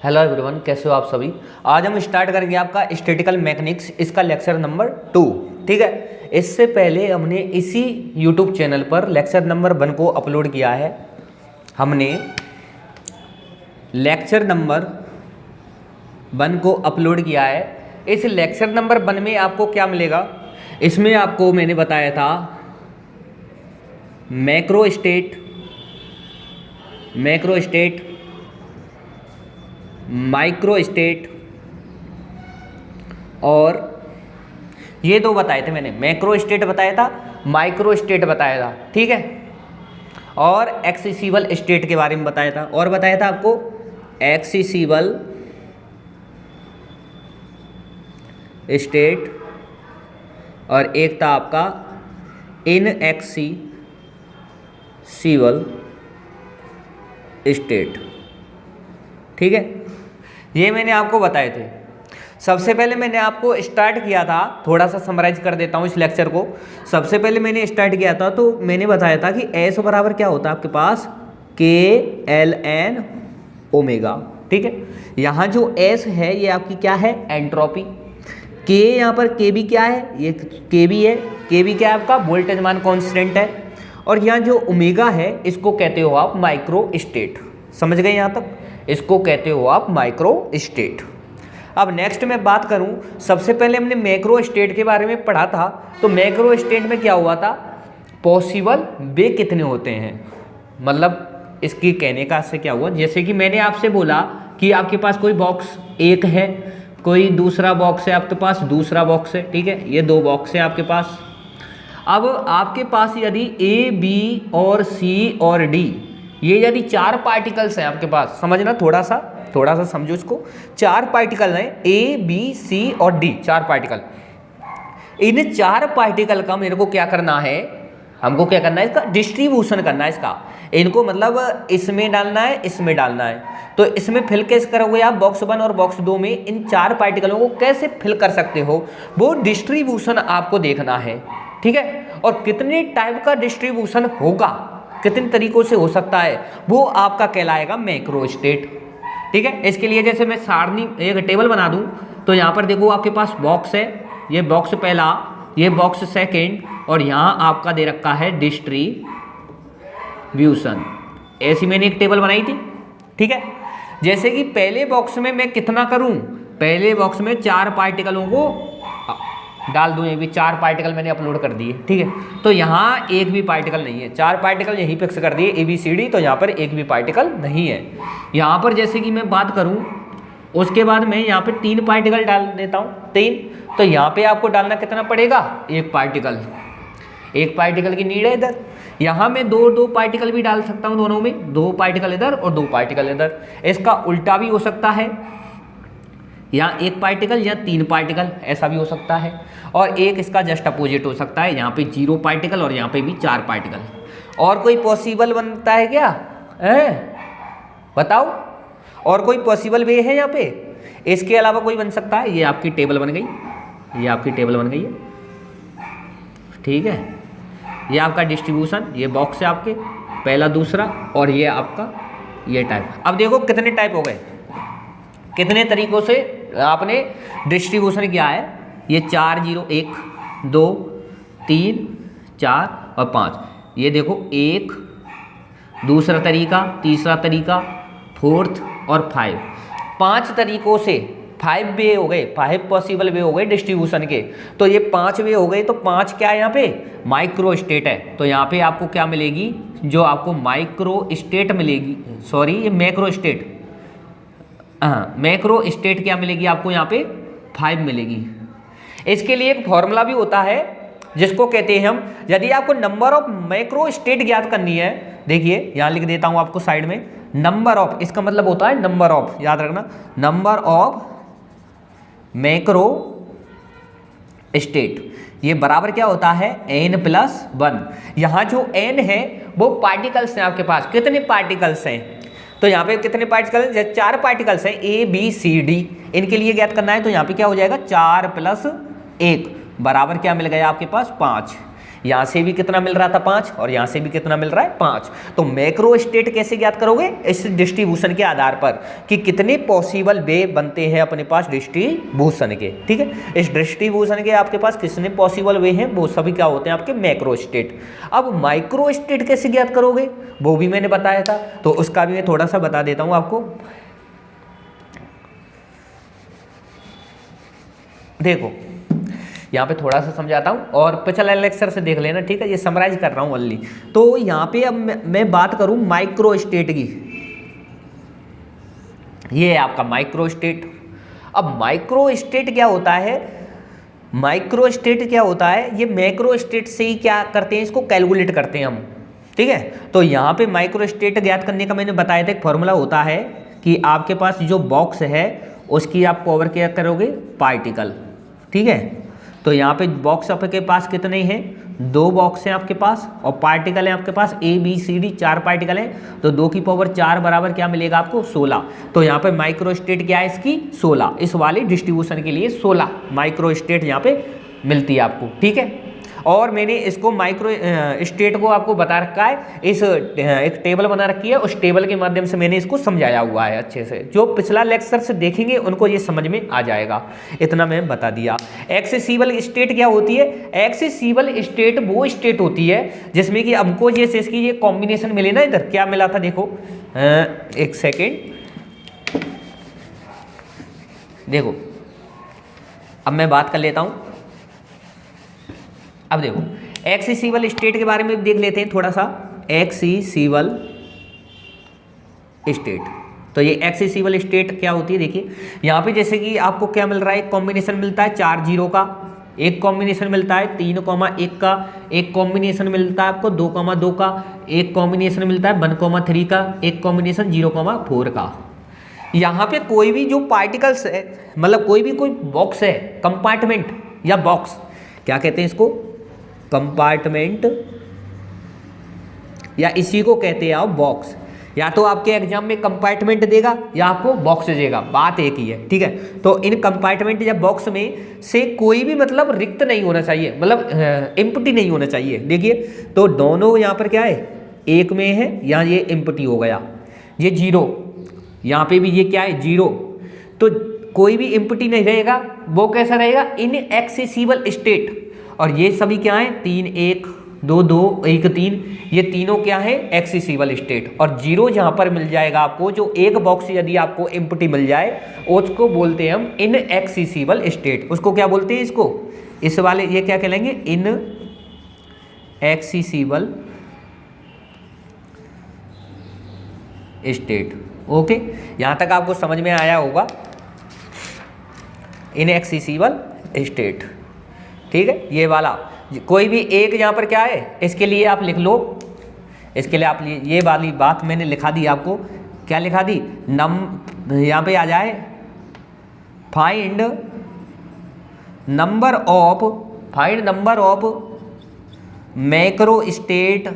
Hello everyone, कैसे हो आप सभी। आज हम स्टार्ट करेंगे आपका स्टैटिकल मैकेनिक्स, इसका लेक्चर नंबर 2। ठीक है, इससे पहले हमने इसी यूट्यूब चैनल पर लेक्चर नंबर 1 को अपलोड किया है। हमने लेक्चर नंबर 1 को अपलोड किया है। इस लेक्चर नंबर 1 में आपको क्या मिलेगा, इसमें आपको मैंने बताया था मैक्रो स्टेट, माइक्रो स्टेट, और ये दो बताए थे मैंने। मैक्रो स्टेट बताया था, माइक्रो स्टेट बताया था। ठीक है, और एक्सेसिबल स्टेट के बारे में बताया था, और बताया था आपको एक्सेसिबल स्टेट, और एक था आपका इनएक्सेसिबल स्टेट। ठीक है, ये मैंने आपको बताए थे। सबसे पहले मैंने आपको स्टार्ट किया था, थोड़ा सा समराइज कर देता हूँ इस लेक्चर को। सबसे पहले मैंने स्टार्ट किया था तो मैंने बताया था कि एस बराबर क्या होता है आपके पास, के एल एन ओमेगा। ठीक है, यहाँ जो एस है ये आपकी क्या है, एंट्रोपी। के यहाँ पर के बी क्या है, ये के बी है। के बी क्या है आपका, वोल्टेज मान कांस्टेंट है। और यहाँ जो ओमेगा है इसको कहते हो आप माइक्रो स्टेट। समझ गए यहाँ तक, इसको कहते हो आप माइक्रो स्टेट। अब नेक्स्ट मैं बात करूं, सबसे पहले हमने मैक्रो स्टेट के बारे में पढ़ा था। तो मैक्रो स्टेट में क्या हुआ था, पॉसिबल वे कितने होते हैं, मतलब इसकी कहने का से क्या हुआ, जैसे कि मैंने आपसे बोला कि आपके पास कोई बॉक्स एक है, कोई दूसरा बॉक्स है आपके पास, दूसरा बॉक्स है। ठीक है, ये दो बॉक्स है आपके पास। अब आपके पास यदि ए बी और सी और डी, ये यदि 4 पार्टिकल्स हैं आपके पास, समझना थोड़ा सा समझो इसको। 4 पार्टिकल हैं, ए बी सी और डी, 4 पार्टिकल। इन 4 पार्टिकल का मेरे को क्या करना है, हमको क्या करना है, इसका डिस्ट्रीब्यूशन करना है इसका। इनको मतलब इसमें डालना है, इसमें डालना है। तो इसमें फिल कैसे करोगे आप, बॉक्स 1 और बॉक्स 2 में इन 4 पार्टिकलों को कैसे फिल कर सकते हो, वो डिस्ट्रीब्यूशन आपको देखना है। ठीक है, और कितने टाइप का डिस्ट्रीब्यूशन होगा, कितने तरीकों से हो सकता है, वो आपका कहलाएगा मैक्रो स्टेट। ठीक है, इसके लिए जैसे मैं सारणी एक टेबल बना दूं, तो यहाँ पर देखो आपके पास बॉक्स है, ये बॉक्स पहला, ये बॉक्स सेकंड, और यहाँ आपका दे रखा है डिस्ट्रीब्यूशन। ऐसी मैंने एक टेबल बनाई थी। ठीक है, जैसे कि पहले बॉक्स में मैं कितना करूं, पहले बॉक्स में 4 पार्टिकलों को डाल दूं, ये भी 4 पार्टिकल मैंने अपलोड कर दिए। ठीक है, तो यहाँ एक भी पार्टिकल नहीं है, 4 पार्टिकल यहीं फिक्स कर दिए ए बी सी डी, तो यहाँ पर एक भी पार्टिकल नहीं है। यहाँ पर जैसे कि मैं बात करूँ, उसके बाद मैं यहाँ पे 3 पार्टिकल डाल देता हूँ, 3। तो यहाँ पे आपको डालना कितना पड़ेगा, एक पार्टिकल की नीड है इधर। यहाँ मैं 2 पार्टिकल भी डाल सकता हूँ, दोनों में 2 पार्टिकल इधर और 2 पार्टिकल इधर। इसका उल्टा भी हो सकता है, यहाँ 1 पार्टिकल या 3 पार्टिकल, ऐसा भी हो सकता है। और एक इसका जस्ट अपोजिट हो सकता है, यहाँ पे 0 पार्टिकल और यहाँ पे भी 4 पार्टिकल। और कोई पॉसिबल बनता है क्या, बताओ, और कोई पॉसिबल वे है यहाँ पे, इसके अलावा कोई बन सकता है। ये आपकी टेबल बन गई, ये आपकी टेबल बन गई है। ठीक है, ये आपका डिस्ट्रीब्यूशन, ये बॉक्स है आपके पहला, दूसरा, और ये आपका ये टाइप। अब देखो कितने टाइप हो गए, कितने तरीकों से आपने डिस्ट्रीब्यूशन किया है। ये 4 0 1 2 3 4 और 5, ये देखो 1, दूसरा तरीका, तीसरा तरीका, 4th और 5, 5 तरीकों से 5 वे हो गए, 5 पॉसिबल वे हो गए डिस्ट्रीब्यूशन के। तो ये 5 वे हो गए, तो 5 क्या है यहाँ पे, माइक्रो स्टेट है। तो यहाँ पे आपको क्या मिलेगी, जो आपको माइक्रो स्टेट मिलेगी, सॉरी ये मैक्रो स्टेट, हाँ मैक्रो स्टेट क्या मिलेगी आपको, यहाँ पे 5 मिलेगी। इसके लिए एक फॉर्मूला भी होता है जिसको कहते हैं हम, यदि आपको नंबर ऑफ मैक्रो स्टेट ज्ञात करनी है, देखिए यहाँ लिख देता हूँ आपको साइड में, नंबर ऑफ, इसका मतलब होता है नंबर ऑफ, याद रखना, नंबर ऑफ मैक्रो स्टेट, ये बराबर क्या होता है, n+1। यहाँ जो n है वो पार्टिकल्स हैं आपके पास, कितने पार्टिकल्स हैं, तो यहाँ पे कितने पार्टिकल्स हैं, 4 पार्टिकल्स हैं, ए बी सी डी, इनके लिए ज्ञात करना है। तो यहाँ पे क्या हो जाएगा, 4 + 1 बराबर क्या मिल गया आपके पास, 5। यहाँ से भी कितना मिल रहा था 5 और यहाँ से भी कितना मिल रहा है 5। तो मैक्रो स्टेट कैसे ज्ञात करोगे? इस डिस्ट्रीब्यूशन के आधार पर कि कितने पॉसिबल वे बनते हैं अपने पास डिस्ट्रीब्यूशन के, ठीक है। इस डिस्ट्रीब्यूशन के आपके पास कितने पॉसिबल वे हैं, वो सभी क्या होते हैं आपके मैक्रो स्टेट। अब माइक्रो स्टेट कैसे ज्ञात करोगे वो भी मैंने बताया था, तो उसका भी मैं थोड़ा सा बता देता हूँ आपको। देखो यहाँ पे थोड़ा सा समझाता हूँ और पिछले लेक्चर से देख लेना, ठीक है। ये समराइज कर रहा हूँ ओनली। तो यहाँ पे अब मैं बात करूँ माइक्रो स्टेट की, ये है आपका माइक्रो स्टेट। अब माइक्रो स्टेट क्या होता है? माइक्रो स्टेट क्या होता है? ये मैक्रो स्टेट से ही क्या करते हैं, इसको कैलकुलेट करते हैं हम, ठीक है। तो यहाँ पे माइक्रो स्टेट ज्ञात करने का मैंने बताया था एक फॉर्मूला होता है कि आपके पास जो बॉक्स है उसकी आप पावर क्या करोगे, पार्टिकल, ठीक है। तो यहाँ पे बॉक्स आपके पास कितने हैं, 2 बॉक्स हैं आपके पास और पार्टिकल है आपके पास A B C D 4 particle हैं, तो 2 की पावर 4 बराबर क्या मिलेगा आपको 16। तो यहाँ पे माइक्रो स्टेट क्या है इसकी 16, इस वाले डिस्ट्रीब्यूशन के लिए 16 माइक्रो स्टेट यहाँ पे मिलती है आपको, ठीक है। और मैंने इसको माइक्रो स्टेट को आपको बता रखा है, इस एक टेबल बना रखी है, उस टेबल के माध्यम से मैंने इसको समझाया हुआ है अच्छे से। जो पिछला लेक्चर से देखेंगे उनको ये समझ में आ जाएगा, इतना मैं बता दिया। एक्सेसिबल स्टेट क्या होती है? एक्सेसिबल स्टेट वो स्टेट होती है जिसमें कि हमको ये इसकी ये कॉम्बिनेशन मिले ना, इधर क्या मिला था देखो, एक सेकेंड देखो, अब मैं बात कर लेता हूँ। अब देखो एक्सेसिबल स्टेट के बारे में देख लेते हैं थोड़ा सा। एक्सेसिबल स्टेट, तो ये एक्सेसिबल स्टेट क्या होती है, देखिए यहाँ पे जैसे कि आपको क्या मिल रहा है, एक कॉम्बिनेशन मिलता है 4 0 का, एक कॉम्बिनेशन मिलता है 3,1 का, एक कॉम्बिनेशन मिलता है आपको 2,2 का, एक कॉम्बिनेशन मिलता है 1,3 का, एक कॉम्बिनेशन 0,4 का। यहाँ पे कोई भी जो पार्टिकल्स है, मतलब कोई बॉक्स है, कंपार्टमेंट या बॉक्स, क्या कहते हैं इसको, कंपार्टमेंट, या इसी को कहते हैं आप बॉक्स। या तो आपके एग्जाम में कंपार्टमेंट देगा या आपको बॉक्स देगा, बात एक ही है, ठीक है। तो इन कंपार्टमेंट या बॉक्स में से कोई भी मतलब रिक्त नहीं होना चाहिए, मतलब एम्प्टी नहीं होना चाहिए। देखिए तो दोनों यहाँ पर क्या है, एक में है, यहाँ ये एम्प्टी हो गया, ये 0, यहाँ पे भी ये क्या है 0, तो कोई भी एम्प्टी नहीं रहेगा, वो कैसा रहेगा, इनएक्सेसिबल स्टेट। और ये सभी क्या है, 3 1 2 2 1 3, ये तीनों क्या है, एक्सेसिबल स्टेट। और 0 जहाँ पर मिल जाएगा आपको, जो एक बॉक्स यदि आपको एम्प्टी मिल जाए, उसको बोलते हैं हम इनएक्सेसिबल स्टेट। उसको क्या बोलते हैं, इसको, इस वाले ये क्या कहलाएंगे, इनएक्सेसिबल स्टेट। ओके, यहाँ तक आपको समझ में आया होगा, इनएक्सेसिबल स्टेट, ठीक है। ये वाला कोई भी एक यहाँ पर क्या है, इसके लिए आप लिख लो, इसके लिए आप ये वाली बात मैंने लिखा दी आपको, क्या लिखा दी, यहाँ पे आ जाए, find number of macro state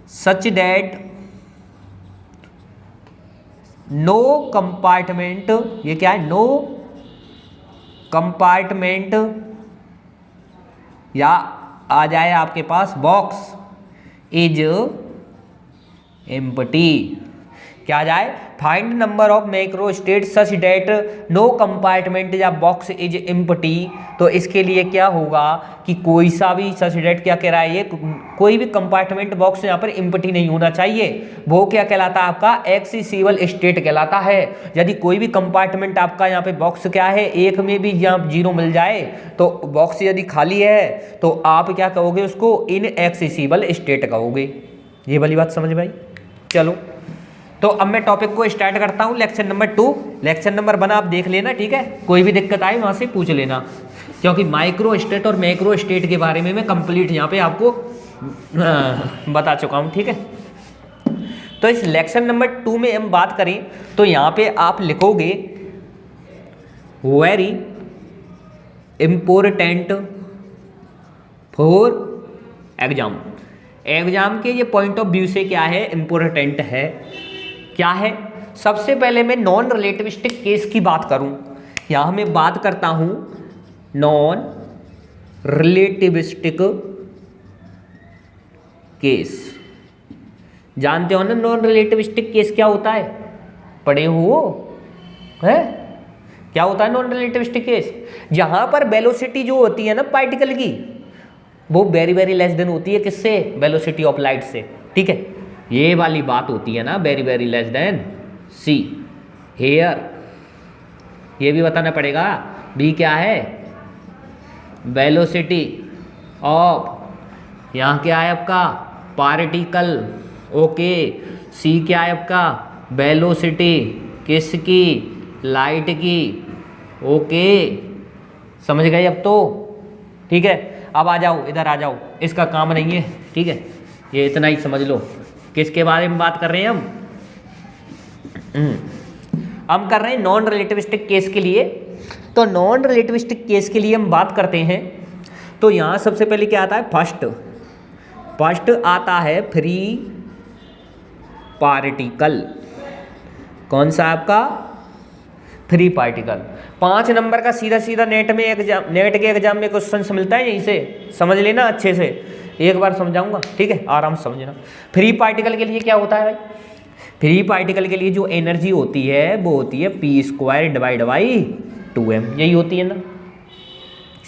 such that no compartment, ये क्या है, नो कंपार्टमेंट, या आ जाए आपके पास बॉक्स इज एम्प्टी। क्या आ जाए, find number of macro state such that no compartment या बॉक्स इज एम्प्टी। तो इसके लिए क्या होगा कि कोई सा भी सच डेट क्या कह रहा है, ये कोई भी कंपार्टमेंट बॉक्स यहाँ पर एम्प्टी नहीं होना चाहिए, वो क्या कहलाता है आपका एक्सेसिबल स्टेट कहलाता है। यदि कोई भी कंपार्टमेंट आपका यहाँ पे बॉक्स क्या है, एक में भी यहाँ 0 मिल जाए, तो बॉक्स यदि खाली है तो आप क्या कहोगे, उसको इनएक्सेसिबल स्टेट कहोगे। ये वाली बात समझ में आई। चलो तो अब मैं टॉपिक को स्टार्ट करता हूँ, लेक्चर नंबर 2। लेक्चर नंबर 1 आप देख लेना, ठीक है, कोई भी दिक्कत आए वहाँ से पूछ लेना, क्योंकि माइक्रो स्टेट और मैक्रो स्टेट के बारे में मैं कंप्लीट यहाँ पे आपको बता चुका हूँ, ठीक है। तो इस लेक्चर नंबर 2 में हम बात करें तो यहाँ पे आप लिखोगे वेरी इम्पोर्टेंट फॉर एग्जाम के ये पॉइंट ऑफ व्यू से क्या है, इम्पोर्टेंट है। क्या है, सबसे पहले मैं नॉन रिलेटिविस्टिक केस की बात करूं, यहाँ मैं बात करता हूं नॉन रिलेटिविस्टिक केस। जानते हो ना नॉन रिलेटिविस्टिक केस क्या होता है, पढ़े हो है? क्या होता है नॉन रिलेटिविस्टिक केस? जहां पर वेलोसिटी जो होती है ना पार्टिकल की, वो वेरी वेरी लेस देन होती है किससे? वेलोसिटी ऑफ लाइट से। ठीक है, ये वाली बात होती है ना, वेरी वेरी लेस देन सी। हेयर ये भी बताना पड़ेगा, बी क्या है? वेलोसिटी ऑफ, यहाँ क्या है आपका? पार्टिकल। ओके, सी क्या है आपका? वेलोसिटी किसकी? लाइट की। ओके, समझ गए अब तो? ठीक है, अब आ जाओ, इधर आ जाओ, इसका काम नहीं है। ठीक है, ये इतना ही समझ लो। किसके बारे में बात कर रहे हैं हम कर रहे हैं नॉन रिलेटिविस्टिक केस के लिए। तो नॉन रिलेटिविस्टिक केस के लिए हम बात करते हैं, तो यहाँ सबसे पहले क्या आता है? फर्स्ट आता है फ्री पार्टिकल। कौन सा आपका? Free particle. 5 नंबर का सीधा सीधा नेट के एग्जाम में क्वेश्चन मिलता है, यहीं से समझ लेना अच्छे से, एक बार समझाऊंगा। ठीक है, आराम से समझना। फ्री पार्टिकल के लिए क्या होता है भाई? फ्री पार्टिकल के लिए जो एनर्जी होती है वो होती है p² डिवाइड बाई 2m, यही होती है ना,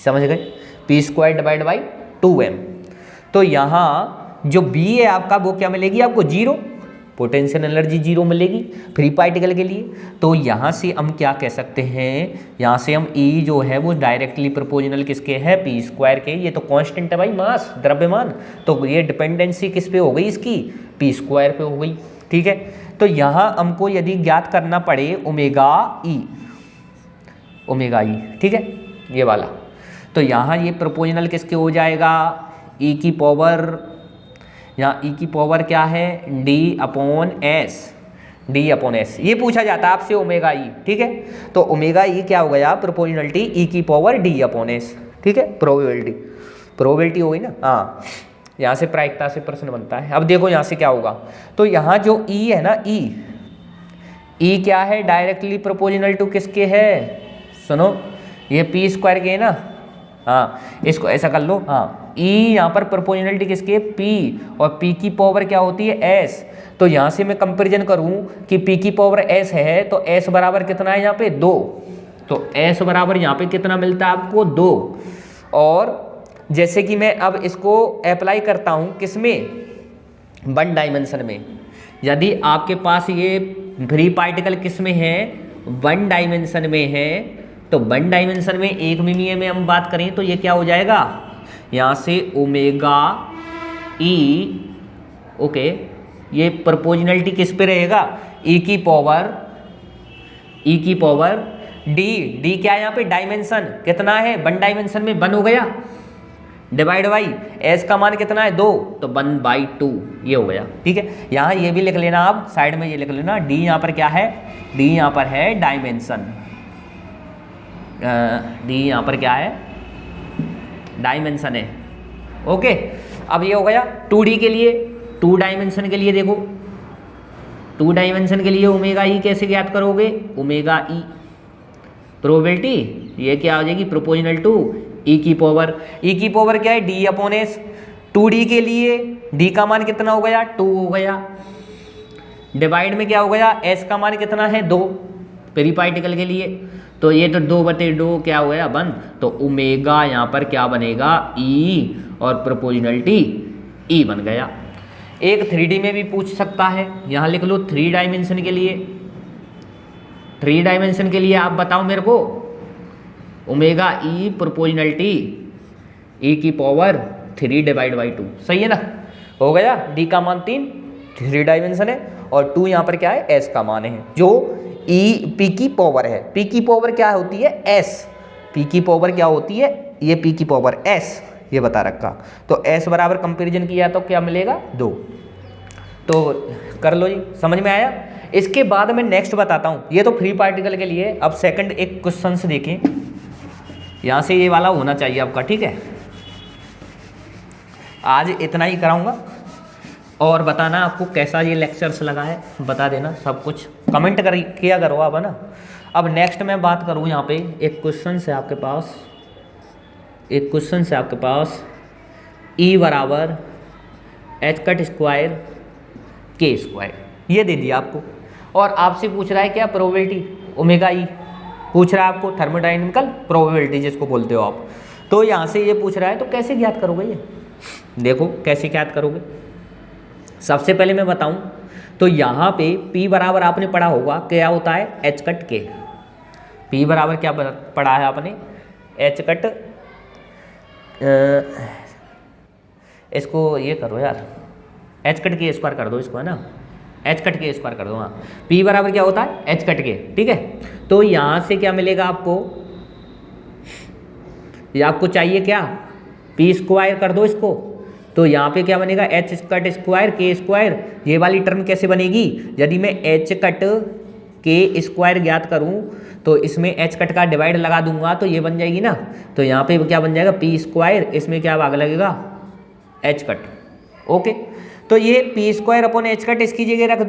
समझ गए? p² divide by 2m। तो यहाँ जो b है आपका वो क्या मिलेगी आपको? 0, पोटेंशियल एनर्जी 0 मिलेगी फ्री पार्टिकल के लिए। तो यहाँ से हम क्या कह सकते हैं? यहाँ से हम E जो है वो डायरेक्टली प्रोपोर्शनल किसके है? p² के। ये तो कांस्टेंट है भाई, मास, द्रव्यमान। तो ये डिपेंडेंसी किस पे हो गई इसकी? p² पे हो गई। ठीक है, तो यहाँ हमको यदि ज्ञात करना पड़े ओमेगा ई, ठीक है, ये वाला, तो यहाँ ये प्रोपोर्शनल किसके हो जाएगा? ई की पावर, यहाँ ई की पावर क्या है? d/s, ये पूछा जाता है आपसे ओमेगा ई। ठीक है, तो ओमेगा ई क्या हो गया? प्रोपोर्शनलिटी ई की पावर d/s। ठीक है, प्रोबेबिलिटी हो गई ना। हाँ, यहाँ से प्रायिकता से प्रश्न बनता है। अब देखो यहाँ से क्या होगा, तो यहाँ जो E है ना, E क्या है? डायरेक्टली प्रोपोर्शनल टू किसके है? सुनो, ये p² के है ना। हाँ, इसको ऐसा कर लो। हाँ, E यहाँ पर प्रोपोर्शनलिटी किसके? P, और P की पावर क्या होती है? S। तो यहाँ से मैं कंपेरिजन करूँ कि P की पावर S है, तो S बराबर कितना है यहाँ पे? 2। तो S बराबर यहाँ पे कितना मिलता है आपको? 2। और जैसे कि मैं अब इसको अप्लाई करता हूँ किसमें? 1 डायमेंशन में। यदि आपके पास ये फ्री पार्टिकल किस में है? 1 डायमेंशन में है। तो 1 डायमेंशन में 1 मिमी में हम बात करें तो ये क्या हो जाएगा? यहाँ से ओमेगा ई, ओके, ये प्रोपोर्शनलिटी किस पे रहेगा? ई की पावर डी क्या है यहाँ पे? डायमेंशन कितना है? 1 डायमेंशन में 1 हो गया, डिवाइड बाई एस का मान कितना है? 2, तो 1/2 ये हो गया। ठीक है, यहाँ ये भी लिख लेना आप, साइड में ये लिख लेना। डी यहाँ पर क्या है? डी यहाँ पर है डायमेंशन। डी यहाँ पर क्या है? डायमेंशन है। ओके, अब ये हो गया 2D के लिए। 2 डायमेंशन के लिए देखो, 2 डायमेंशन के लिए ओमेगा ई कैसे ज्ञात करोगे? ओमेगा ई प्रोबेबिलिटी, ये क्या हो जाएगी? प्रोपोर्शनल टू ई की पावर क्या है? d/s। 2D के लिए d का मान कितना हो गया? 2 हो गया। डिवाइड में क्या हो गया? s का मान कितना है? 2 फ्री पार्टिकल के लिए। तो ये तो 2/2 क्या हो गया? 1। तो ओमेगा यहाँ पर क्या बनेगा? e, और प्रोपोर्शनलिटी e बन गया। एक 3D में भी पूछ सकता है, यहाँ लिख लो 3 डायमेंशन के लिए। 3 डायमेंशन के लिए आप बताओ मेरे को, ओमेगा ई प्रोपोर्शनलिटी ई की पावर 3 डिवाइड बाई 2, सही है ना? हो गया। डी का मान 3 डायमेंशन है, और 2 यहाँ पर क्या है? एस का मान है, जो ई पी की पावर है। पी की पावर क्या होती है? एस। पी की पावर क्या होती है? ये पी की पावर एस, ये बता रखा। तो एस बराबर कंपेरिजन किया तो क्या मिलेगा? 2। तो कर लो जी, समझ में आया? इसके बाद मैं नेक्स्ट बताता हूँ, ये तो फ्री पार्टिकल के लिए। अब सेकंड एक क्वेश्चन से देखें, यहाँ से ये वाला होना चाहिए आपका। ठीक है, आज इतना ही कराऊंगा, और बताना आपको कैसा ये लेक्चर्स लगा है, बता देना सब कुछ, कमेंट किया करो आप, है ना। अब नेक्स्ट मैं बात करूँ, यहाँ पे एक क्वेश्चन है आपके पास, E बराबर एच कट स्क्वायर के स्क्वायर, ये दे दिया आपको। और आपसे पूछ रहा है क्या, प्रोबेबिलिटी ओमेगा ई पूछ रहा है आपको, थर्मोडायनेमिकल प्रोबेबिलिटी जिसको बोलते हो आप। तो यहाँ से ये पूछ रहा है, तो कैसे ज्ञात करोगे ये, देखो कैसे ज्ञात करोगे। सबसे पहले मैं बताऊं तो यहाँ पे P बराबर आपने पढ़ा होगा क्या होता है, एच कट के। P बराबर क्या पढ़ा है आपने, एच कट, इसको ये करो यार, एच कट के स्क्वायर कर दो इसको, है ना, एच कट के स्क्वायर कर दो। हाँ, P बराबर क्या होता है, एच कट के, ठीक है। तो यहाँ से क्या मिलेगा आपको, ये आपको चाहिए क्या, P स्क्वायर कर दो इसको, तो यहाँ पे क्या बनेगा, एच कट स्क्वायर के स्क्वायर। ये वाली टर्म कैसे बनेगी, यदि मैं एच कट के स्क्वायर ज्ञात करूँ तो इसमें एच कट का डिवाइड लगा दूंगा तो ये बन जाएगी ना, तो यहाँ पे क्या बन जाएगा, P स्क्वायर, इसमें क्या भाग लगेगा, एच कट। ओके, तो ये P square upon H cut इसकी जगह रख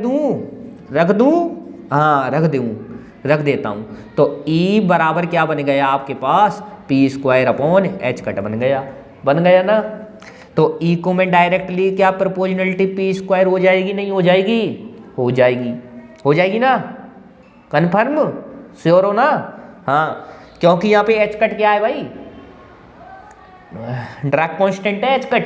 दूँ, हाँ रख देता हूँ। तो E बराबर क्या बन गया आपके पास, P square upon H cut बन गया ना। तो E को मैं डायरेक्टली क्या प्रोपोर्शनलिटी P स्क्वायर हो जाएगी, नहीं हो जाएगी, हो जाएगी ना, कन्फर्म, श्योर हो ना। हाँ, क्योंकि यहाँ पे एच कट क्या है भाई, ड्रैग कांस्टेंट है एच कट,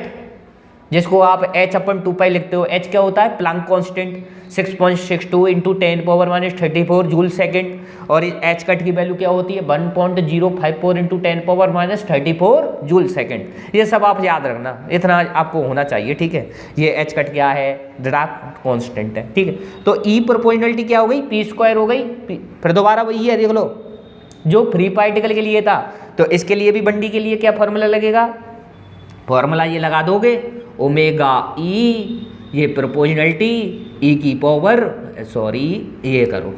जिसको आप h अपन 2 लिखते हो। h क्या होता है, Planck constant, 6.62 into 10⁻34 joule second. और h कट की वैल्यू क्या होती है, 1.054 इंटू 10⁻34 जूल सेकेंड। ये सब आप याद रखना, इतना आपको होना चाहिए, ठीक है। ये h कट क्या है, ड्रैग कांस्टेंट है, ठीक है। तो E प्रोपोर्शनलिटी क्या हो गई, P स्क्वायर हो गई। फिर दोबारा वही है, देख लो, जो फ्री पार्टिकल के लिए था, तो इसके लिए भी बंडी के लिए क्या फॉर्मूला लगेगा, फॉर्मूला ये लगा दोगे, ओमेगा ई, ये प्रोपोर्शनलिटी ई की पावर, सॉरी ये करो,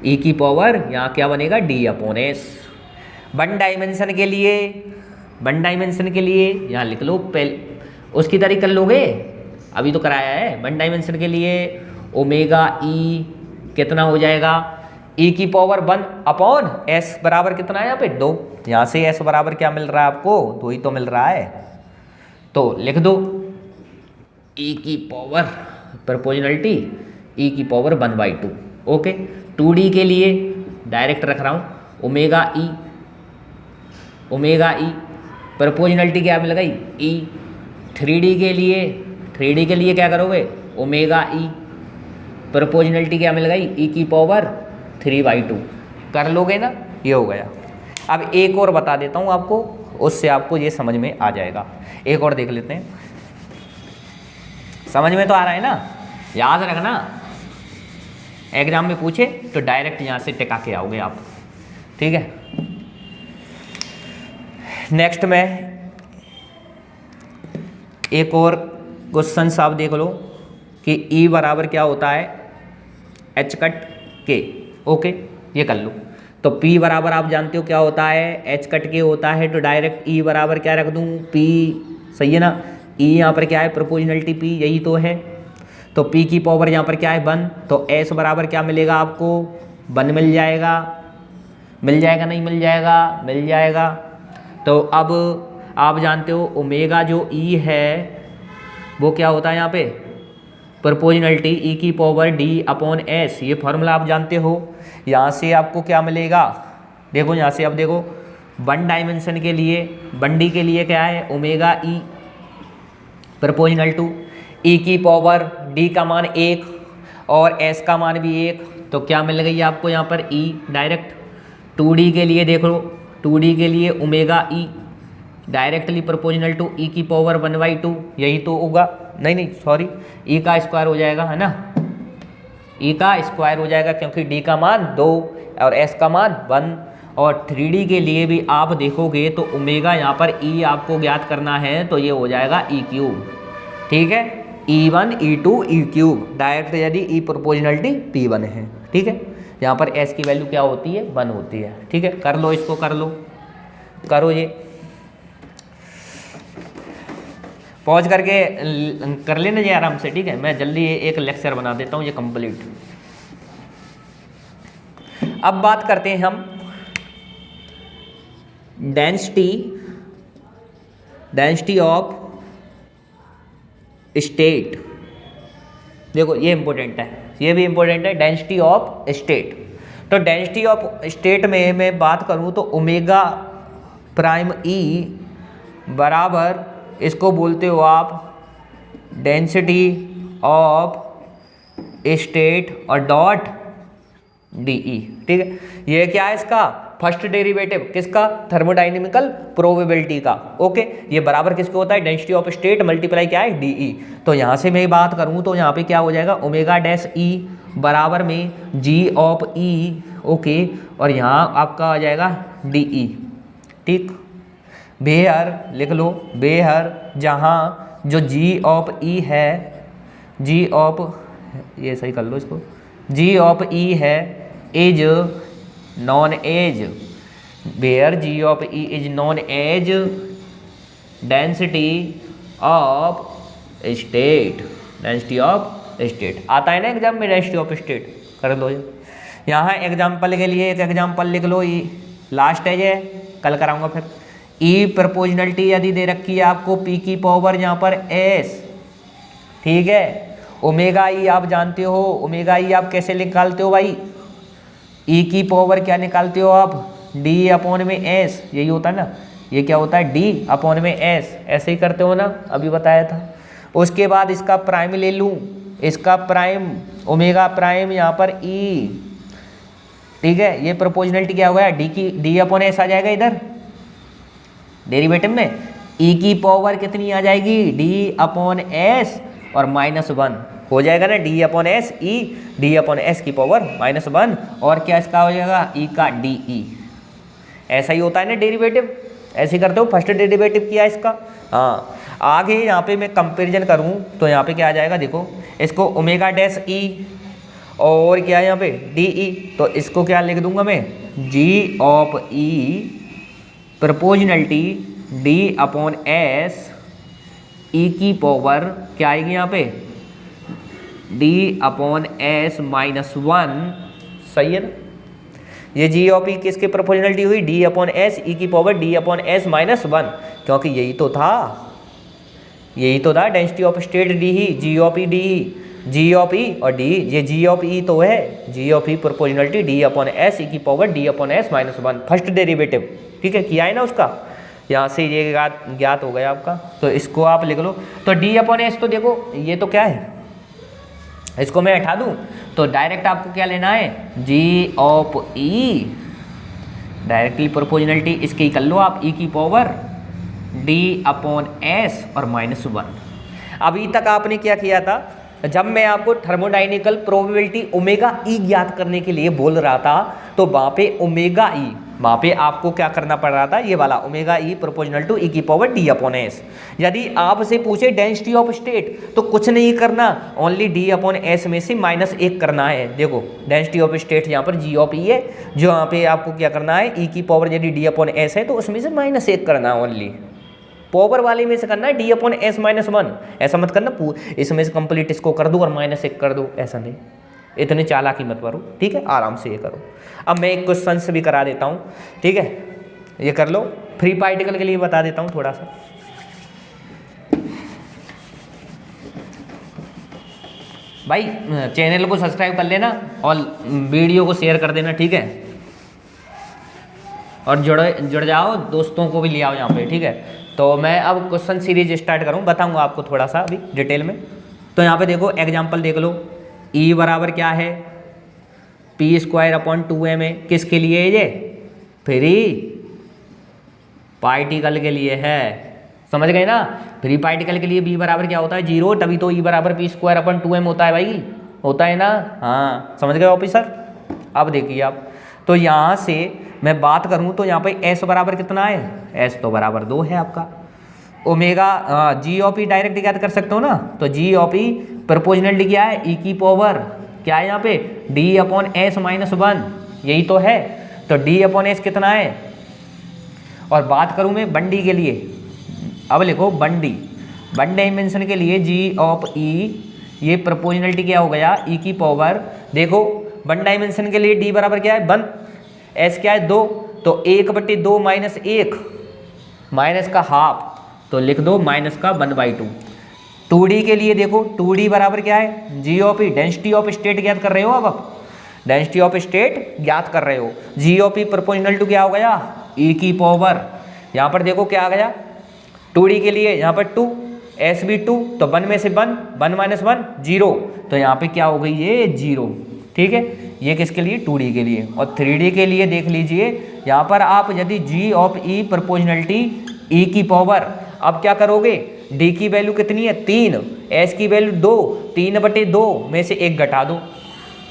ई की पावर यहाँ क्या बनेगा, D upon S. One dimension के लिए यहाँ लिख लो, पहले उसकी तारीख कर लोगे, अभी तो कराया है। वन डायमेंशन के लिए ओमेगा ई कितना हो जाएगा, ई की पावर 1 अपॉन एस बराबर कितना है यहाँ पे 2। यहाँ से एस बराबर क्या मिल रहा है आपको, 2 ही तो मिल रहा है, तो लिख दो ई की पावर प्रोपोर्शनलिटी ई की पावर 1/2। ओके, 2D के लिए डायरेक्ट रख रहा हूँ, ओमेगा ई प्रोपोर्शनलिटी क्या मिल गई, ई। 3D के लिए क्या करोगे, ओमेगा ई प्रोपोर्शनलिटी क्या मिल गई, ई की पावर 3/2 कर लोगे ना, ये हो गया। अब एक और बता देता हूँ आपको, उससे आपको ये समझ में आ जाएगा। एक और देख लेते हैं, समझ में तो आ रहा है ना, याद रखना, एग्जाम में पूछे तो डायरेक्ट यहाँ से टिका के आओगे आप, ठीक है। नेक्स्ट में एक और क्वेश्चन आप देख लो कि E बराबर क्या होता है, एच कट के। ओके, ये कर लो। तो P बराबर आप जानते हो क्या होता है, एच कट के होता है, तो डायरेक्ट E बराबर क्या रख दूँ, P, सही है ना। E यहाँ पर क्या है, प्रोपोर्शनलिटी P, यही तो है। तो P की पावर यहाँ पर क्या है 1, तो S बराबर क्या मिलेगा आपको, 1 मिल जाएगा नहीं मिल जाएगा। तो अब आप जानते हो ओमेगा जो E है वो क्या होता है यहाँ पे, प्रोपोर्शनलिटी ई की पावर D अपॉन S, ये फॉर्मूला आप जानते हो। यहाँ से आपको क्या मिलेगा, देखो यहाँ से आप देखो, वन डायमेंशन के लिए, बंडी के लिए क्या है, omega E proportional to E की पावर D का मान 1 और S का मान भी 1, तो क्या मिल गई आपको यहाँ पर E डायरेक्ट। 2D के लिए देख लो, 2D के लिए omega E directly proportional to E की पावर 1/2, यही तो होगा, नहीं सॉरी, E का स्क्वायर हो जाएगा, है ना, E का स्क्वायर हो जाएगा, क्योंकि D का मान 2 और S का मान 1। और 3D के लिए भी आप देखोगे तो ओमेगा यहाँ पर E आपको ज्ञात करना है, तो ये हो जाएगा E3, ठीक है, E1 E2 E3 डायरेक्ट, यदि E प्रोपोर्शनलिटी P1 है, ठीक है। यहाँ पर S की वैल्यू क्या होती है, 1 होती है, ठीक है। कर लो इसको, करो ये, पॉज करके कर लेना जी आराम से, ठीक है। मैं जल्दी एक लेक्चर बना देता हूँ ये कंप्लीट। अब बात करते हैं हम डेंसिटी ऑफ स्टेट, देखो ये इंपॉर्टेंट है, ये भी इंपॉर्टेंट है, डेंसिटी ऑफ स्टेट। तो डेंसिटी ऑफ स्टेट में मैं बात करूं तो ओमेगा प्राइम ई बराबर इसको बोलते हो आप डेंसिटी ऑफ स्टेट और डॉट डीई। ठीक है, ये क्या है इसका फर्स्ट डेरिवेटिव, किसका, थर्मोडाइनेमिकल प्रोबेबिलिटी का। ओके, ये बराबर किसको होता है, डेंसिटी ऑफ स्टेट मल्टीप्लाई क्या है, डीई। तो यहाँ से मैं बात करूँ तो यहाँ पे क्या हो जाएगा, ओमेगा डैश ई बराबर में जी ऑफ ई। ओके, और यहाँ आपका आ जाएगा डीई। ठीक, बेहर लिख लो, बेहर जहाँ जो जी ऑफ ई है, जी ऑफ, ये सही कर लो इसको, जी ऑफ ई है is known as, where G of E is known as density of state, density of state आता है ना एग्जाम में, डेंसिटी ऑफ स्टेट कर लो। यहाँ एग्जाम्पल के लिए एक एग्जाम्पल लिख लो, ई लास्ट है ये, कल कराऊंगा फिर। ई प्रपोजनलिटी यदि दे रखी है आपको पी की पावर यहाँ पर एस, ठीक है, ओमेगा ई आप जानते हो, ओमेगा ई आप कैसे निकालते हो भाई, ई की पावर क्या निकालते हो आप, डी अपॉन में एस, यही होता है ना, ये क्या होता है डी अपॉन में एस, ऐसे ही करते हो ना, अभी बताया था। उसके बाद इसका प्राइम ले लूँ, इसका प्राइम ओमेगा प्राइम यहाँ पर ई, ठीक है, ये प्रोपोर्शनलिटी क्या हो गया, डी की डी अपॉन एस आ जाएगा इधर डेरिवेटिव में, ई की पावर कितनी आ जाएगी, डी अपॉन एस और -1 हो जाएगा ना, डी अपॉन एस ई, डी अपॉन एस की पावर -1, और क्या इसका हो जाएगा ई का डी ई। ऐसा ही होता है ना डेरिवेटिव, ऐसे ही करते हो, फर्स्ट डेरिवेटिव किया इसका। हाँ, आगे यहाँ पे मैं कंपैरिजन करूँ तो यहाँ पे क्या आ जाएगा, देखो इसको ओमेगा डैश ई और क्या है यहाँ पे डी ई, तो इसको क्या लिख दूंगा मैं, g of E proportionality D upon S E की पावर क्या आएगी यहाँ पे, डी अपॉन एस -1, सही है ना। ये जी ऑफ ई किसकी प्रोपोर्शनलिटी हुई, डी अपॉन एस ई की पावर डी अपॉन एस -1, क्योंकि यही तो था डेंसिटी ऑफ स्टेट डी ही, जी ऑफ ई डी ही, जी ऑफ ई और डी, ये जी ऑफ ई तो है, g of E proportionality D upon S E की power D upon S -1 first derivative. ठीक है, किया है ना उसका, यहाँ से ये ज्ञात हो गया आपका, तो इसको आप लिख लो। तो डी अपॉन एस तो देखो ये तो क्या है, इसको मैं हटा दूँ तो डायरेक्ट आपको क्या लेना है, g of E, directly proportionality इसकी कर लो आप, ई की पावर डी अपॉन एस और -1। अभी तक आपने क्या किया था, जब मैं आपको थर्मोडाइनेमिकल प्रोबेबिलिटी ओमेगा ई ज्ञात करने के लिए बोल रहा था, तो वहाँ पे ओमेगा ई, वहाँ पे आपको क्या करना पड़ रहा था, ये वाला omega E proportional to E की पावर डी अपॉन एस। यदि आपसे पूछे डेंसिटी ऑफ स्टेट तो कुछ नहीं करना, ओनली डी अपॉन एस में से -1 करना है। देखो डेंसिटी ऑफ स्टेट यहाँ पर जी ऑफ ई है, जो यहाँ पे आपको क्या करना है, ई की पावर यदि डी अपॉन एस है तो उसमें से -1 करना है, ओनली पावर वाले में से करना है डी अपॉन एस -1। ऐसा मत करना इसमें से कंप्लीट इसको कर दो और -1 कर दो, ऐसा नहीं, इतने चालाकी मत करो, ठीक है, आराम से ये करो। अब मैं एक क्वेश्चन भी करा देता हूँ, ठीक है, ये कर लो, फ्री पार्टिकल के लिए बता देता हूँ थोड़ा सा। भाई चैनल को सब्सक्राइब कर लेना और वीडियो को शेयर कर देना, ठीक है, और जुड़ जाओ, दोस्तों को भी ले आओ यहाँ पे, ठीक है। तो मैं अब क्वेश्चन सीरीज स्टार्ट करूँ, बताऊँगा आपको थोड़ा सा अभी डिटेल में। तो यहाँ पे देखो एग्जाम्पल देख लो, ई बराबर क्या है, p² अपॉन 2m है, किसके लिए ये, फ्री पार्टिकल के लिए है, समझ गए ना। फ्री पार्टिकल के लिए b बराबर क्या होता है, 0, तभी तो e बराबर p² अपॉन 2m होता है भाई, होता है ना, हाँ समझ गए ऑफिसर। अब देखिए आप, तो यहाँ से मैं बात करूँ तो यहाँ पे s बराबर कितना है, s तो बराबर 2 है आपका, omega G of E direct ज्ञात कर सकते हो ना, तो जी ऑफ ई प्रोपोर्शनलिटी क्या है, ई की पावर क्या है यहाँ पे, डी अपॉन एस -1, यही तो है, तो डी अपॉन एस कितना है। और बात करूँ मैं बंडी के लिए, अब लिखो बंडी, वन डायमेंशन के लिए जी ऑफ ई, ये प्रोपोर्शनलिटी क्या हो गया, ई की पावर, देखो वन डायमेंशन के लिए डी बराबर क्या है 1, एस क्या है 2, तो 1/2 -1 माइनस का हाफ, तो लिख दो -1/2, 2D के लिए देखो 2D बराबर क्या है, g of E, density of state ज्ञात कर रहे हो। अब आप डेंसिटी ऑफ स्टेट ज्ञात कर रहे हो। जी ऑफ ई प्रोपोर्शनल टू क्या हो गया, ई की पावर, यहाँ पर देखो क्या आ गया 2D के लिए, यहाँ पर 2, एस भी 2, तो 1 में से 1, 1 माइनस 1 0, तो यहाँ पे क्या हो गई ये 0। ठीक है, ये किसके लिए, 2D के लिए। और 3D के लिए देख लीजिए, यहाँ पर आप यदि जी ऑफ ई प्रोपोर्शनलिटी ई की पावर, अब क्या करोगे, डी की वैल्यू कितनी है 3, एस की वैल्यू 2, 3/2 में से 1 घटा दो।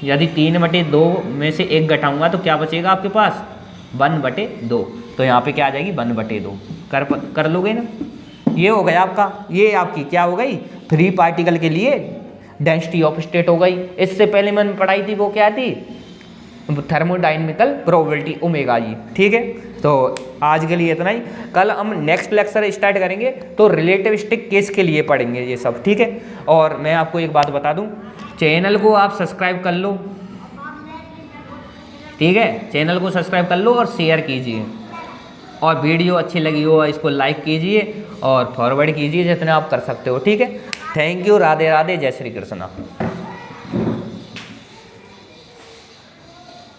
यदि 3/2 में से 1 घटाऊंगा तो क्या बचेगा आपके पास, 1/2, तो यहाँ पे क्या आ जाएगी 1/2। कर लोगे ना। ये हो गया आपका, ये आपकी क्या हो गई, फ्री पार्टिकल के लिए डेंसिटी ऑफ स्टेट हो गई। इससे पहले मैंने पढ़ाई थी वो क्या थी, थर्मोडायनेमिकल प्रोबेबिलिटी ओमेगा जी। ठीक है, तो आज के लिए इतना ही। कल हम नेक्स्ट लेक्चर स्टार्ट करेंगे तो रिलेटिविस्टिक केस के लिए पढ़ेंगे ये सब। ठीक है, और मैं आपको एक बात बता दूं, चैनल को आप सब्सक्राइब कर लो। ठीक है, चैनल को सब्सक्राइब कर लो और शेयर कीजिए, और वीडियो अच्छी लगी हो इसको लाइक कीजिए और फॉरवर्ड कीजिए जितना आप कर सकते हो। ठीक है, थैंक यू, राधे राधे, जय श्री कृष्णा।